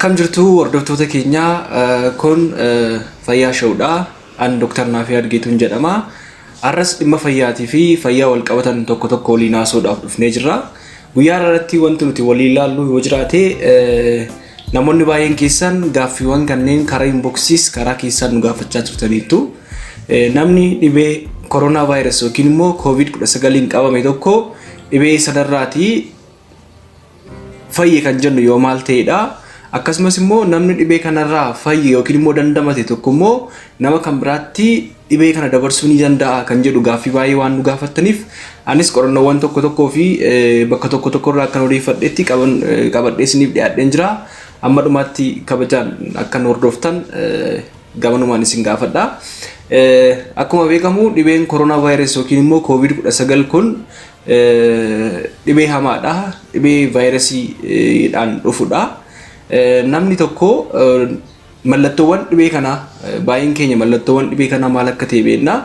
Akkam jirtu hordoftoota keenya kun fayyaa showdha. An Dr. Naafiyaa Argeetuun jedhama. Arras dhimma fayyaatii fi fayyaa wal qabatan tokko tokko waliin haasa'uudhaaf dhufnee jirra. Guyyaa irratti wanti nuti waliin ilaallu yoo jiraate namoonni baay'een keessan gaaffiiwwan kanneen karaa inboxiis karaa keessan nu gaafachaa turtaniitu. Namni dhibee koronaa vaayirasii yookiin immoo COVID-19 qabame tokko dhibee sanarraatii fayye kan jennu yoo maal ta'edha. Akkasumas immoo namni dhibee kanarraa fayye yookiin immoo dandamate tokko immoo nama kan biraatti dhibee kana dabarsuu ni danda'a kan jedhu gaaffii baay'ee waan nu gaafattaniif anis qorannoowwan tokko tokkoo fi bakka tokko tokkorraa akkan odeeffadheetti qabadhee isiniif dhiyaadheen jira. Amma dhumaatti kabajaan akkan hordoftan gamanumaan isin gaafadha. Akkuma beekamu dhibeen koronaa vaayirasii yookiin immoo COVID-19 kun dhibee hamaadha. Dhibee vaayirasiidhaan dhufudha. Namni tokko mallattoowwan dhibee kanaa baay'een keenya mallattoowwan dhibee kanaa maal akka ta'e beekna.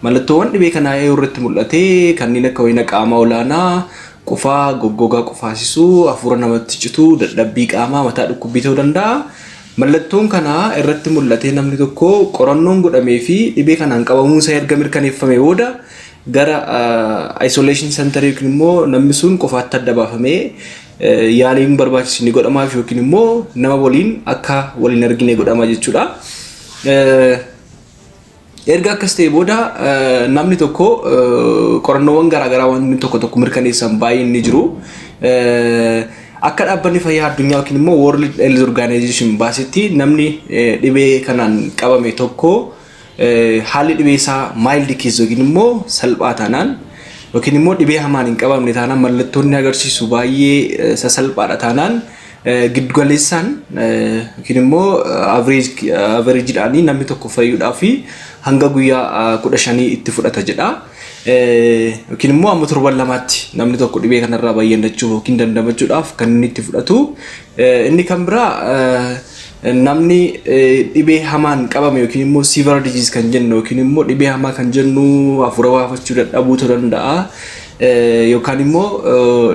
Mallattoowwan dhibee kanaa yoo irratti mul'ate kanneen akka ho'ina qaamaa olaanaa, qufaa, goggogaa qufaasisuu, hafuura namatti cituu, dadhabbii qaamaa, mataa dhukkubbii ta'uu danda'a. Mallattoon kanaa irratti mul'ate namni tokko qorannoon godhamee fi dhibee kanaan qabamuun isaa erga mirkaneeffame booda gara isolation center yookiin immoo namni sun qofaatti adda baafamee yaaliin barbaachisu ni godhamaaf yookiin immoo nama waliin akka waliin argine godhama jechuudha. Erga akkas ta'e booda namni tokko qorannoowwan garaagaraa waan tokko tokko mirkaneessan baay'een ni jiru. Akka dhaabbanni fayyaa addunyaa yookiin immoo World Health Organization baasetti namni dhibee kanaan qabame tokko haalli dhibee isaa mild case yookiin immoo salphaa taanaan yookiin immoo dhibee hamaan hin qabamne taanaan mallattoonni agarsiisu baay'ee sasalphaadha taanaan giddugaleessaan yookiin immoo average namni tokko fayyuudhaaf hanga guyyaa 15 itti fudhata jedha. Yookiin immoo amma torban lamaatti namni tokko dhibee kanarraa bayyanachuuf yookiin dandamachuudhaaf kan inni itti fudhatu. Inni kan biraa namni dhibee hamaan qabame yookiin immoo severe disease kan jennu yookiin immoo dhibee hamaa kan jennu hafuura baafachuu dadhabuu ta'uu danda'a. Yookaan immoo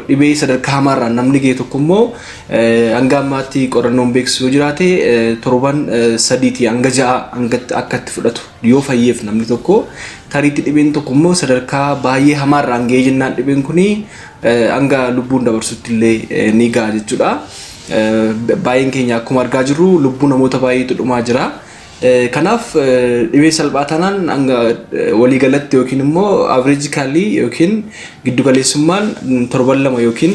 dhibee sadarkaa hamaarraan namni ga'e tokko immoo hanga ammaatti qorannoon beeksisu yoo jiraate torban 3 hanga 6 akka itti fudhatu yoo fayyeef namni tokko tariitti dhibeen tokko immoo sadarkaa baay'ee hamaarraan ga'ee jennaan dhibeen kuni hanga lubbuun dabarsutti illee ni ga'a jechuudha. Baay'een keenya akkuma argaa jirru lubbuu namoota baay'eetu dhumaa jira. Kanaaf dhibee salphaa taanaan hanga waliigalatti yookiin immoo averagically yookiin giddugaleessummaan torban 2 yookiin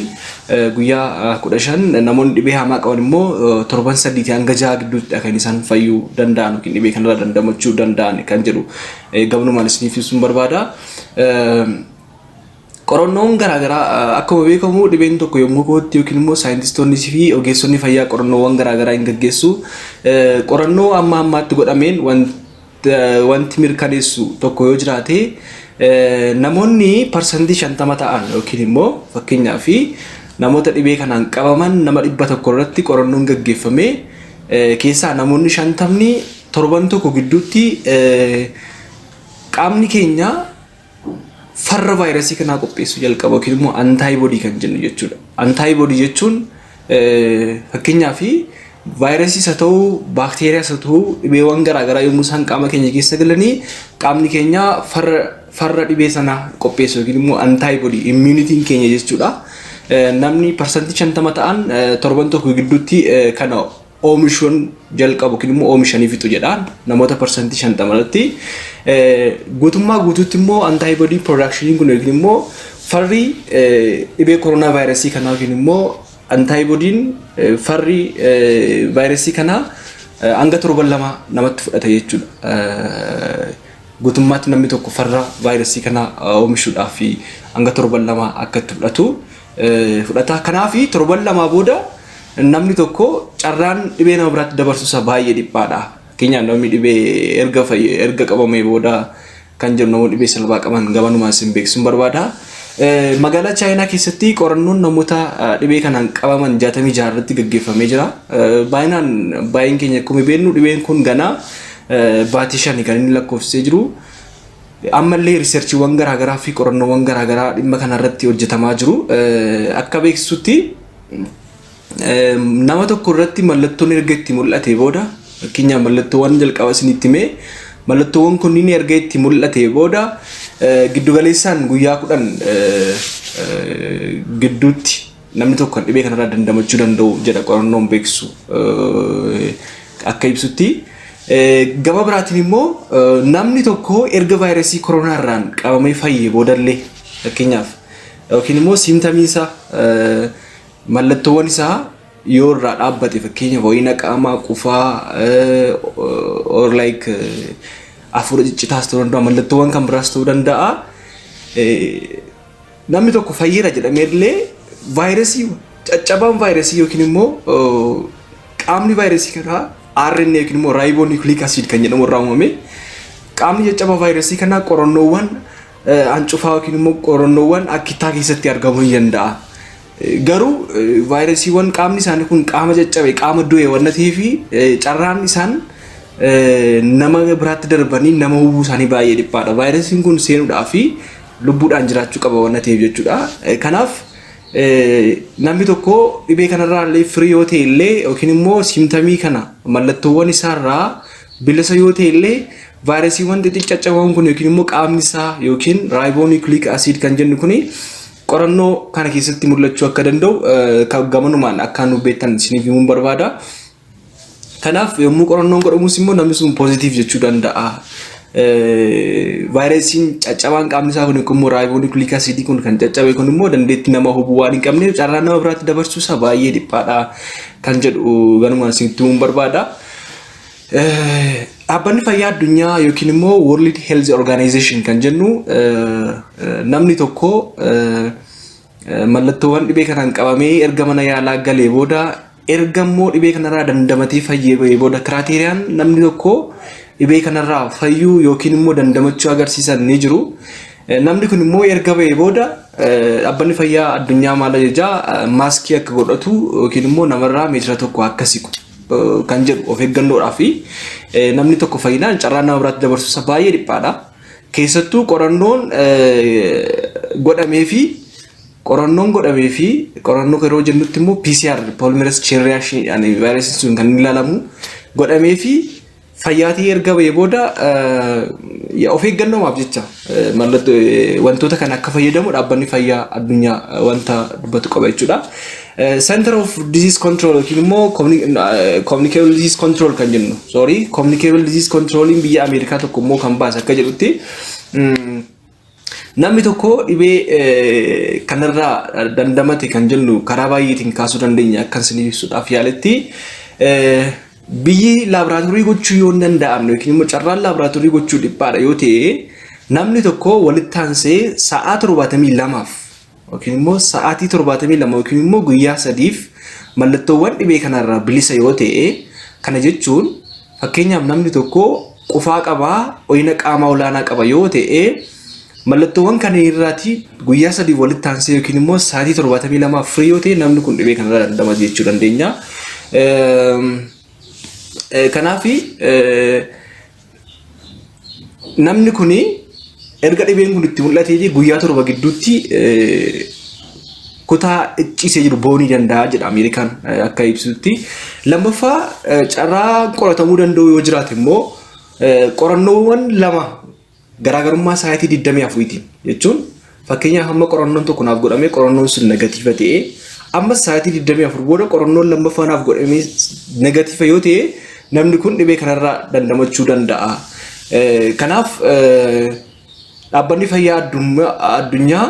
guyyaa 15 namoonni dhibee hamaa qaban immoo torban 3 hanga 6 gidduutti kan isaan fayyuu danda'an yookiin dhibee kanarraa dandamachuu danda'an kan jedhu gabanumaan isiniif ibsuun barbaada. Qorannoon garaagaraa akkuma beekamu dhibeen tokko yommuu ka'utti yookiin immoo saayintistoonni fi ogeessonni fayyaa qorannoowwan garaagaraa hin gaggeessu. Qorannoo amma ammaatti godhameen wanti mirkaneessu tokko yoo jiraate namoonni parsantii 50 ta'an yookiin immoo fakkeenyaaf namoota dhibee kanaan qabaman nama 100 irratti qorannoon gaggeeffame keessaa namoonni 50 torban tokko gidduutti qaamni keenya farra vaayirasii kanaa qopheessuu jalqaba yookiin immoo antaayibodii kan jennu jechuudha. Antaayibodii jechuun fakkeenyaaf vaayirasiis haa ta'u baakteeriyaas haa ta'u dhibeewwan garaagaraa yommuu isaan qaama keenya keessa galanii qaamni keenya farra dhibee sanaa qopheessu yookiin immoo antaayibodii immunitiin keenya jechuudha. Namni parsantii 50 ta'an torban tokko gidduutti kana oomishuun jalqabu yookiin immoo oomishanii fixu jedhaan namoota parsantii 50 irratti guutummaa guutuutti immoo antaayibodii production kun yookiin immoo farri dhibee koronaa vaayirasii kanaa yookiin immoo antaayibodiin farri vaayirasii kanaa hanga torban 2 namatti fudhata jechuudha. Guutummaatti namni tokko farra vaayirasii kanaa oomishuudhaaf hanga torban 2 akka itti fudhata. Kanaaf torban 2 booda namni tokko carraan dhibee nama biraatti dabarsuu isaa baay'ee dhiphaadha. Fakkeenyaaf namni dhibee erga qabamee booda kan jiru namoonni dhibee salphaa qaban gabanumaan isin beeksisuun barbaada. Magaalaa Chaayinaa keessatti qorannoon namoota dhibee kanaan qabaman 66 irratti gaggeeffamee jira. Baay'een keenya akkuma beeknu dhibeen kun ganaa baatii 5 kan inni lakkoofsisee jiru. Ammallee riisarchiiwwan garaagaraa fi qorannoowwan garaagaraa dhimma kanarratti hojjetamaa jiru. Akka beeksisutti nama tokko irratti mallattoon erga itti mul'ate booda fakkeenyaaf mallattoowwan jalqaba isinitti himee mallattoowwan kunniin erga itti mul'ate booda giddugaleessaan guyyaa 10 gidduutti namni tokko dhibee kanarraa dandamachuu danda'u jedha qorannoon beeksisu akka ibsutti. Gama biraatiin immoo namni tokko erga vaayirasii koronaarraan qabamee fayyee boodallee fakkeenyaaf yookiin immoo siimptamii isaa mallattoowwan isaa yoo irraa dhaabbate fakkeenyaaf ho'ina qaamaa qufaa or like hafuura ciccitaas ta'uu danda'a mallattoowwan kan biraas ta'uu danda'a. Namni tokko fayyeera jedhamee illee vaayirasii caccabaan vaayirasii yookiin immoo qaamni vaayirasii kanaa RNA yookiin immoo ribonucleic acid kan jedhamu irraa uumame qaamni caccabaa vaayirasii kanaa qorannoowwan hancufaa yookiin immoo qorannoowwan akkitaa keessatti argamuu ni danda'a. Garuu vaayirasiiwwan qaamni isaanii kun qaama caccabe qaama du'e waan ta'eef carraan isaan nama biraatti darbanii nama hubuu isaanii baay'ee dhiphaadha. Vaayirasiin kun seenuudhaa fi lubbuudhaan jiraachuu qaba waan ta'eef jechuudha. Kanaaf namni tokko dhibee kanarraa illee firii yoo ta'e illee yookiin immoo siimptamii kana mallattoowwan isaarraa bilisa yoo ta'e illee vaayirasiiwwan xixiqqaaccaawwan kun yookiin immoo qaamni isaa yookiin ribonucleic acid kan jennu kuni qorannoo kana keessatti mul'achuu akka danda'u gamanumaan akka nu beektan isiniif himuun barbaada. Kanaaf yommuu qorannoon godhamus immoo namni sun poozitiiv jechuu danda'a. Vaayirasiin caccabaan qaamni isaa kun immoo ribonucleic acid kun kan caccabe kun immoo dandeettii nama hubuu waan hin qabneef carraa nama biraatti dabarsuu isaa baay'ee dhiphaadha kan jedhu ganumaan isinitti himuun barbaada. Dhaabbanni fayyaa addunyaa yookiin immoo World Health Organization kan jennu namni tokko mallattoowwan dhibee kanaan qabamee erga mana yaalaa galee booda erga immoo dhibee kanarraa dandamatee fayyee booda kiraateeriyaan namni tokko dhibee kanarraa fayyuu yookiin immoo dandamachuu agarsiisan ni jiru. Namni kun immoo erga ba'ee booda dhaabbanni fayyaa addunyaa maal jechaa maaskii akka godhatu yookiin immoo namarraa meetira tokko akka siqu kan jedhu of eeggannoodhaa fi namni tokko fayyinaan carraa nama biraatti dabarsuu isaa baay'ee dhiphaadha. Keessattuu qorannoon godhamee fi qorannoo yeroo jennutti immoo PCR polymerase chain reaction vaayirasiin sun kan ilaalamu godhamee fi fayyaatii erga ba'ee booda of eeggannoomaaf jecha wantoota kan akka fayyadamu dhaabbanni fayyaa addunyaa wanta dubbatu qaba jechuudha. Center of Disease Control yookiin immoo Communicable Disease Control kan jennu Communicable Disease Controliin biyya Ameerikaa tokko immoo kan baase akka jedhutti namni tokko dhibee kanarraa dandamate kan jennu karaa baay'eetiin kaasuu dandeenya akka isiniif ibsuudhaaf yaaletti biyyi laaboraatoorii gochuu yoo hin danda'amne yookiin immoo carraan laaboraatoorii gochuu dhiphaadha yoo ta'e namni tokko walitti aansee sa'aa 72 yookiin immoo sa'aatii 72 yookiin immoo guyyaa 3 mallattoowwan dhibee kanarraa bilisa yoo ta'e kana jechuun fakkeenyaaf namni tokko qufaa qabaa ho'ina qaamaa olaanaa qaba yoo ta'e mallattoowwan kanneen irraati guyyaa 3 walitti aansee yookiin immoo sa'aatii 72 firii yoo ta'e namni kun dhibee kanarraa dandamate jechuu dandeenya. Kanaaf namni kuni erga dhibeen kun itti mul'atee guyyaa 7 gidduutti kutaa icciisee jiru boonii danda'a jedha Ameerikaan akka ibsutti. Lammaffaa carraa qoratamuu danda'u yoo jiraate immoo qorannoowwan lama garaagarummaa sa'aatii 24tiin jechuun fakkeenyaaf hamma qorannoon tokko naaf godhamee qorannoon sun negatiiva ta'e amma sa'aatii 24 booda qorannoon lammaffaa naaf godhamee negatiiva yoo ta'e namni kun dhibee kanarraa dandamachuu danda'a. Kanaaf dhaabbanni fayyaa addunyaa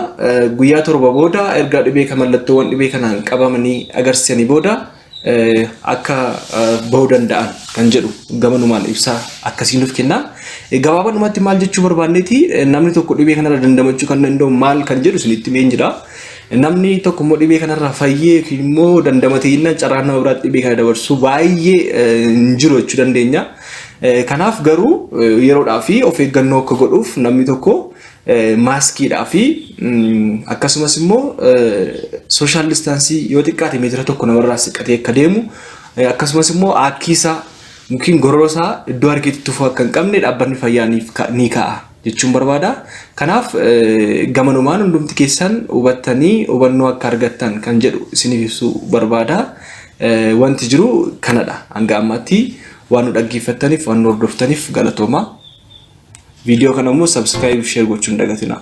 guyyaa 7 booda erga dhibee mallattoowwan dhibee kanaan qabamanii agarsiisanii booda akka bahuu danda'an kan jedhu gamanumaan ibsaa akkasiin nuuf kenna. Gabaabumatti maal jechuu barbaanneeti namni tokko dhibee kanarraa dandamachuu kan danda'u maal kan jedhu isinitti himeen jira. Namni tokko immoo dhibee kanarraa fayyee immoo dandamatee carraan nama biraatti dhibee kana dabarsuu baay'ee hin jiru jechuu dandeenya. Kanaaf garuu yeroodhaa fi of eeggannoo akka godhuuf namni tokko maaskiidhaa fi akkasumas immoo social distancing yoo xiqqaate meetira tokko namarraa siqatee akka deemu akkasumas immoo akkiisaa yookiin gororosaa iddoo argeetti tufuu akka hin qabne dhaabbanni fayyaa ni kaa'a jechuun barbaada. Kanaaf gamanumaan hundumti keessan hubattanii hubannoo akka argattan kan jedhu isiniif ibsuu barbaada. wanti jiru kanadha hanga ammatti waan dhaggeeffataniif waan hordoftaniif galatooma video kana immoo subscribe share gochuun dagatina